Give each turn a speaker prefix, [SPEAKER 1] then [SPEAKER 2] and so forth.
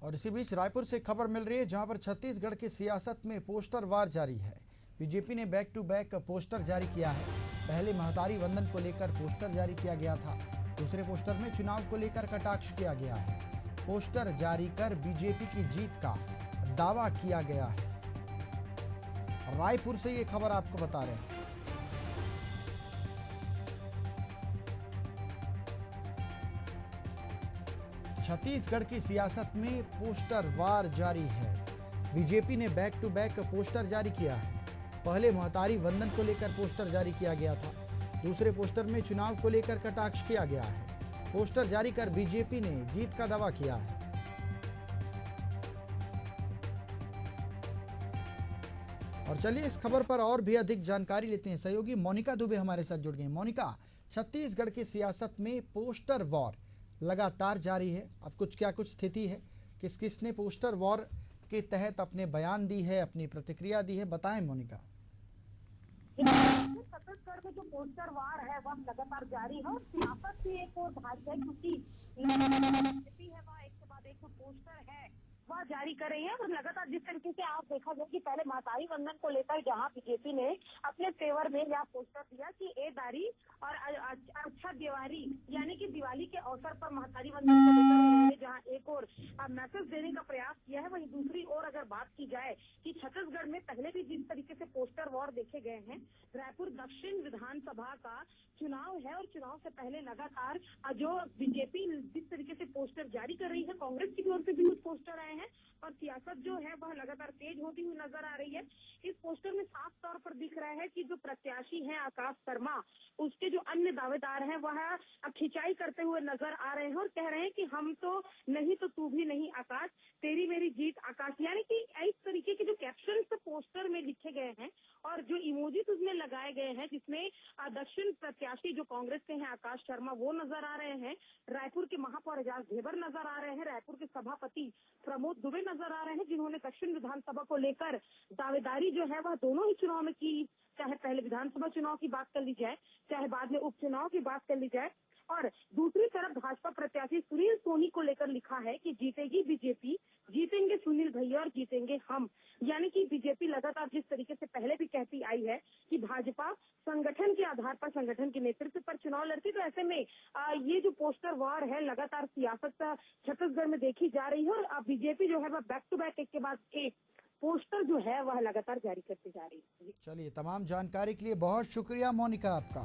[SPEAKER 1] और इसी बीच रायपुर से खबर मिल रही है जहां पर छत्तीसगढ़ की सियासत में पोस्टर वार जारी है। बीजेपी ने बैक टू बैक पोस्टर जारी किया है। पहले महतारी वंदन को लेकर पोस्टर जारी किया गया था। दूसरे पोस्टर में चुनाव को लेकर कटाक्ष किया गया है। पोस्टर जारी कर बीजेपी की जीत का दावा किया गया है। रायपुर से ये खबर आपको बता रहे हैं। छत्तीसगढ़ की सियासत में पोस्टर वार जारी है। बीजेपी ने बैक टू बैक पोस्टर जारी किया है। पहले महतारी वंदन को लेकर पोस्टर जारी किया गया था। दूसरे पोस्टर में चुनाव को लेकर कटाक्ष किया गया है। पोस्टर जारी कर बीजेपी ने जीत का दावा किया है। और चलिए इस खबर पर और भी अधिक जानकारी लेते हैं। सहयोगी मोनिका दुबे हमारे साथ जुड़ गई। मोनिका, छत्तीसगढ़ की सियासत में पोस्टर वॉर लगातार जारी है। अब कुछ स्थिति है, किस किस ने पोस्टर वॉर के तहत अपने बयान दी है, अपनी प्रतिक्रिया दी है, बताएं मोनिका।
[SPEAKER 2] छत्तीसगढ़ में जो पोस्टर वार है वह लगातार जारी है और सियासत की एक और भाग है क्योंकि बीजेपी है वह एक के बाद एक पोस्टर है वह जारी कर रही है। और लगातार जिस तरीके से आप देखा जाए कि पहले महतारी वंदन को लेकर जहां बीजेपी ने अपने फेवर में यह पोस्टर दिया कि ए दारी और अच्छा दिवाली यानी कि दिवाली के अवसर पर महतारी वंदन को लेकर उन्होंने जहां एक और मैसेज देने का प्रयास किया है, वहीं दूसरी ओर अगर बात की जाए कि छत्तीसगढ़ में पहले भी जिस तरीके से पोस्टर वॉर देखे गए हैं, रायपुर दक्षिण विधानसभा का चुनाव है और चुनाव से पहले लगातार जो बीजेपी जिस तरीके से पोस्टर जारी कर रही है, कांग्रेस की ओर से भी कुछ पोस्टर आए हैं और सियासत जो है वह लगातार तेज होती हुई नजर आ रही है। इस पोस्टर में साफ तौर पर दिख रहा है कि जो प्रत्याशी हैं आकाश शर्मा, उसके जो अन्य दावेदार हैं वह खिंचाई करते हुए नजर आ रहे हैं और कह रहे हैं कि हम तो नहीं तो तू भी नहीं आकाश, तेरी मेरी जीत आकाश, यानी कि इस तरीके के जो कैप्शन पोस्टर में लिखे गए हैं और जो इमोजीज उसमें लगाए गए हैं जिसमें दक्षिण प्रत्याशी जो कांग्रेस के हैं आकाश शर्मा वो नजर आ रहे हैं, रायपुर के महापौर एजाज ढेबर नजर आ रहे हैं, रायपुर के सभापति प्रमोद दुबे नजर आ रहे हैं जिन्होंने दक्षिण विधानसभा को लेकर दावेदारी जो है वह दोनों ही चुनाव में की, चाहे पहले विधानसभा चुनाव की बात कर ली जाए, चाहे बाद में उपचुनाव की बात कर ली जाए। और दूसरी तरफ भाजपा प्रत्याशी सुनील सोनी को लेकर लिखा है कि जीतेगी बीजेपी, जीतेंगे सुनील भैया और जीतेंगे हम, यानी कि बीजेपी लगातार जिस तरीके से पहले भी कहती आई है कि भाजपा संगठन के आधार पर, संगठन के नेतृत्व पर चुनाव लड़ती, तो ऐसे में ये जो पोस्टर वार है लगातार सियासत छत्तीसगढ़ में देखी जा रही है और बीजेपी जो है वह बैक टू बैक एक के बाद एक पोस्टर जो है वह लगातार जारी करती जा रही है।
[SPEAKER 1] चलिए, तमाम जानकारी के लिए बहुत शुक्रिया मोनिका आपका।